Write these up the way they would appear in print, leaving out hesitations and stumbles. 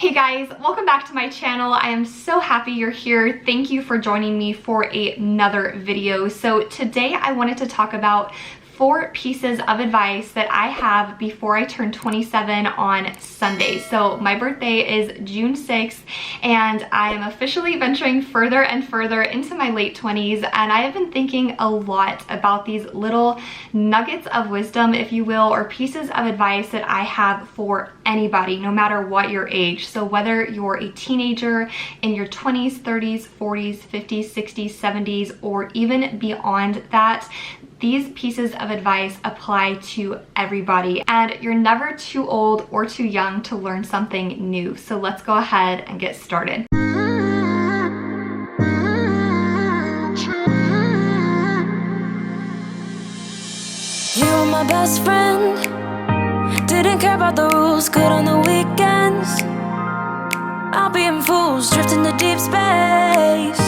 Hey guys, welcome back to my channel. I am so happy you're here. Thank you for joining me for another video. So today I wanted to talk about 4 pieces of advice that I have before I turn 27 on Sunday. So my birthday is June 6th and I am officially venturing further and further into my late 20s, and I have been thinking a lot about these little nuggets of wisdom, if you will, or pieces of advice that I have for anybody, no matter what your age. So whether you're a teenager in your 20s, 30s, 40s, 50s, 60s, 70s, or even beyond that, these pieces of advice apply to everybody, and you're never too old or too young to learn something new. So let's go ahead and get started. You were my best friend, didn't care about the rules, good on the weekends. I'll be in fools, drifting to deep space.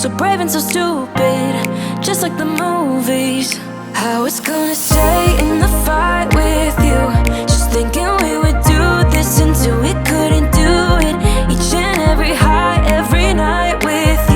So brave and so stupid, just like the movies. I was gonna stay in the fight with you, just thinking we would do this until we couldn't do it. Each and every high, every night with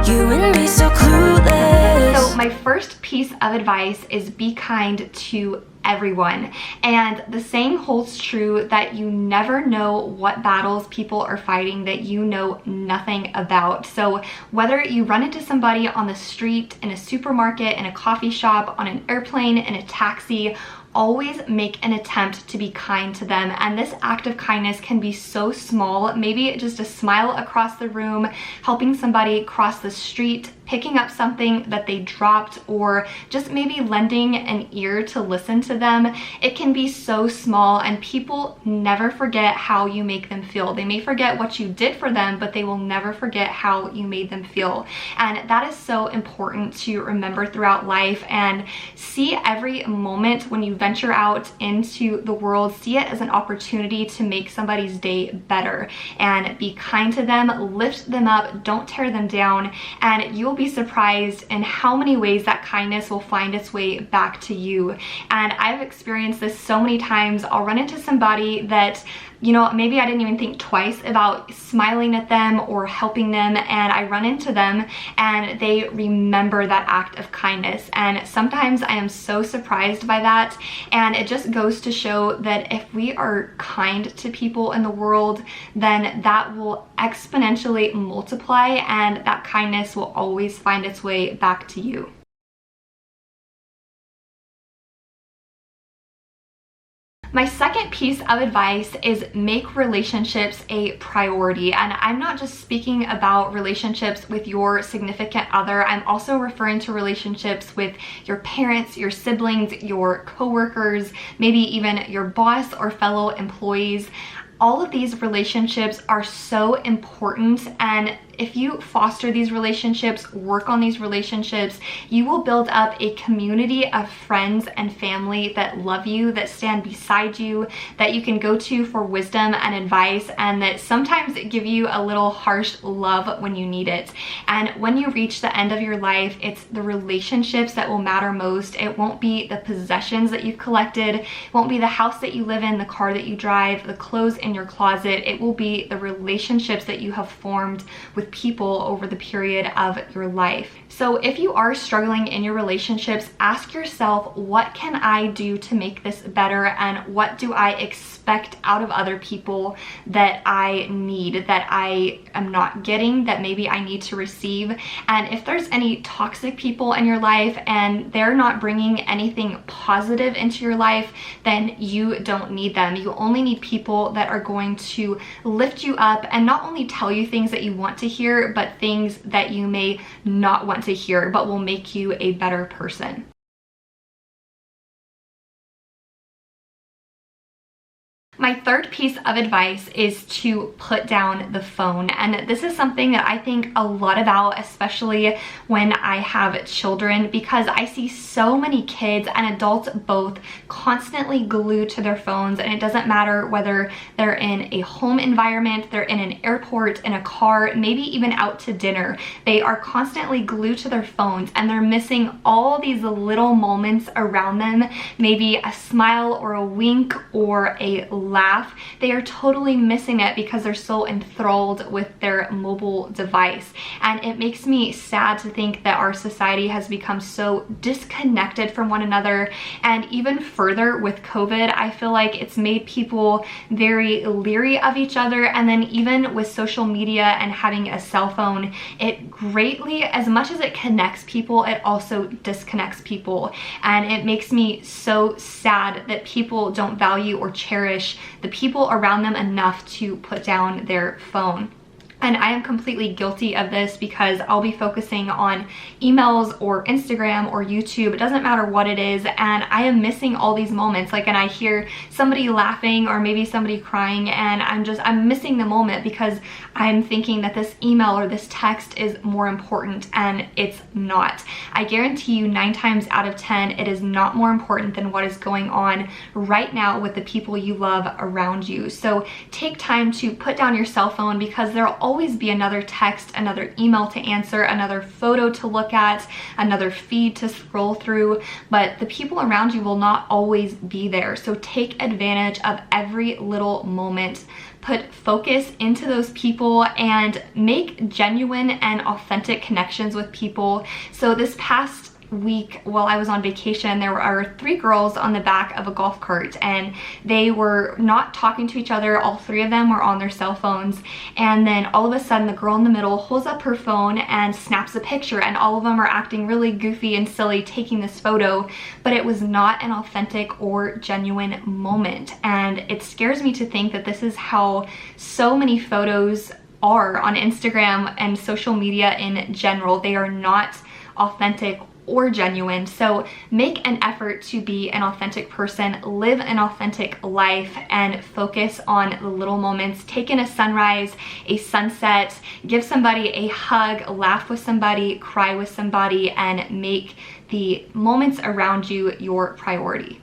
you and me so clueless. So my first piece of advice is be kind to everyone. And the saying holds true that you never know what battles people are fighting that you know nothing about. So whether you run into somebody on the street, in a supermarket, in a coffee shop, on an airplane, in a taxi, always make an attempt to be kind to them. And this act of kindness can be so small, maybe just a smile across the room, helping somebody cross the street, picking up something that they dropped, or just maybe lending an ear to listen to them. It can be so small, and people never forget how you make them feel. They may forget what you did for them, but they will never forget how you made them feel. And that is so important to remember throughout life, and see every moment when you venture out into the world, see it as an opportunity to make somebody's day better, and be kind to them, lift them up, don't tear them down, and you'll be surprised in how many ways that kindness will find its way back to you. And I've experienced this so many times. I'll run into somebody that, you know, maybe I didn't even think twice about smiling at them or helping them, and I run into them and they remember that act of kindness. And sometimes I am so surprised by that, and it just goes to show that if we are kind to people in the world, then that will exponentially multiply, and that kindness will always find its way back to you. My second piece of advice is make relationships a priority. And I'm not just speaking about relationships with your significant other. I'm also referring to relationships with your parents, your siblings, your coworkers, maybe even your boss or fellow employees. All of these relationships are so important, and if you foster these relationships, work on these relationships, you will build up a community of friends and family that love you, that stand beside you, that you can go to for wisdom and advice, and that sometimes give you a little harsh love when you need it. And when you reach the end of your life, it's the relationships that will matter most. It won't be the possessions that you've collected, it won't be the house that you live in, the car that you drive, the clothes in your closet. It will be the relationships that you have formed with people over the period of your life. So if you are struggling in your relationships, ask yourself, what can I do to make this better, and what do I expect out of other people that I need, that I am not getting, that maybe I need to receive? And if there's any toxic people in your life and they're not bringing anything positive into your life, then you don't need them. You only need people that are going to lift you up and not only tell you things that you want to hear, but things that you may not want to hear, but will make you a better person. My third piece of advice is to put down the phone. And this is something that I think a lot about, especially when I have children, because I see so many kids and adults both constantly glued to their phones. And it doesn't matter whether they're in a home environment, they're in an airport, in a car, maybe even out to dinner. They are constantly glued to their phones and they're missing all these little moments around them, maybe a smile or a wink or a laugh, they are totally missing it because they're so enthralled with their mobile device. And it makes me sad to think that our society has become so disconnected from one another. And even further with COVID, I feel like it's made people very leery of each other. And then even with social media and having a cell phone, it greatly, as much as it connects people, it also disconnects people. And it makes me so sad that people don't value or cherish the people around them enough to put down their phone. And I am completely guilty of this because I'll be focusing on emails or Instagram or YouTube. It doesn't matter what it is. And I am missing all these moments. Like, and I hear somebody laughing or maybe somebody crying, and I'm missing the moment because I'm thinking that this email or this text is more important, and it's not. I guarantee you 9 times out of 10, it is not more important than what is going on right now with the people you love around you. So take time to put down your cell phone, because there'll always be another text, another email to answer, another photo to look at, another feed to scroll through, but the people around you will not always be there. So take advantage of every little moment. Put focus into those people and make genuine and authentic connections with people. So this past week while I was on vacation, there were 3 girls on the back of a golf cart, and they were not talking to each other. All 3 of them were on their cell phones, and then all of a sudden the girl in the middle holds up her phone and snaps a picture, and all of them are acting really goofy and silly taking this photo, but it was not an authentic or genuine moment. And it scares me to think that this is how so many photos are on Instagram and social media in general. They are not authentic or genuine. So make an effort to be an authentic person, live an authentic life, and focus on the little moments. Take in a sunrise, a sunset, give somebody a hug, laugh with somebody, cry with somebody, and make the moments around you your priority.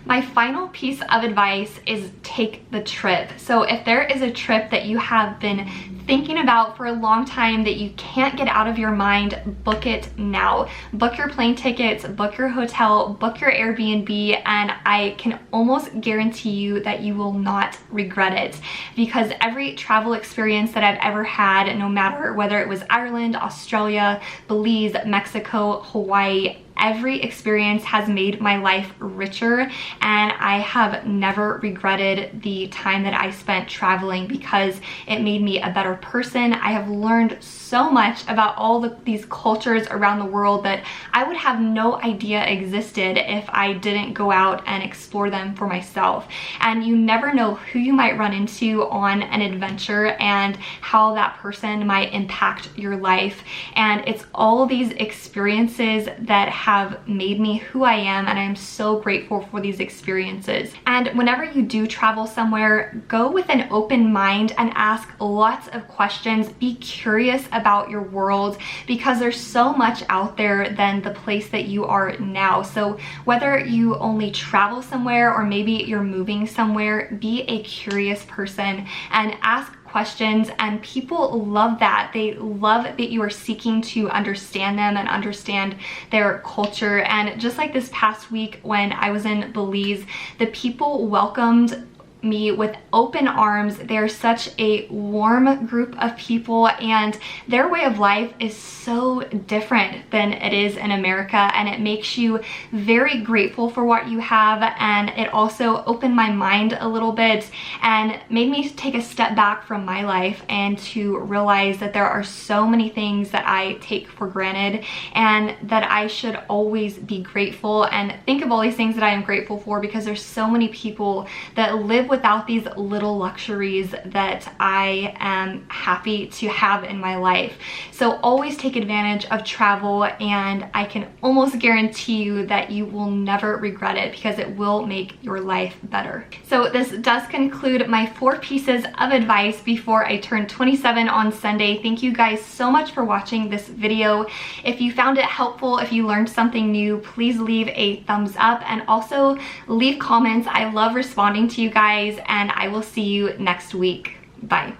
My final piece of advice is take the trip. So if there is a trip that you have been thinking about for a long time that you can't get out of your mind, book it now. Book your plane tickets, book your hotel, book your Airbnb, and I can almost guarantee you that you will not regret it, because every travel experience that I've ever had, no matter whether it was Ireland, Australia, Belize, Mexico, Hawaii, every experience has made my life richer, and I have never regretted the time that I spent traveling because it made me a better person. I have learned so much about all these cultures around the world that I would have no idea existed if I didn't go out and explore them for myself. And you never know who you might run into on an adventure and how that person might impact your life. And it's all these experiences that have made me who I am, and I am so grateful for these experiences. And whenever you do travel somewhere, go with an open mind and ask lots of questions. Be curious about your world, because there's so much out there than the place that you are now. So whether you only travel somewhere or maybe you're moving somewhere, be a curious person and ask questions, and people love that. They love that you are seeking to understand them and understand their culture. And just like this past week when I was in Belize, the people welcomed me with open arms. They're such a warm group of people, and their way of life is so different than it is in America, and it makes you very grateful for what you have. And it also opened my mind a little bit and made me take a step back from my life and to realize that there are so many things that I take for granted, and that I should always be grateful and think of all these things that I am grateful for, because there's so many people that live without these little luxuries that I am happy to have in my life. So always take advantage of travel, and I can almost guarantee you that you will never regret it, because it will make your life better. So this does conclude my 4 pieces of advice before I turn 27 on Sunday. Thank you guys so much for watching this video. If you found it helpful, if you learned something new, please leave a thumbs up and also leave comments. I love responding to you guys, and I will see you next week. Bye.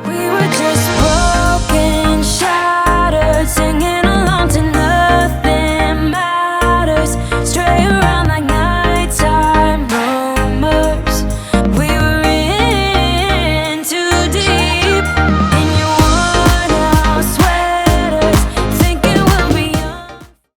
We were just broken, shattered, singing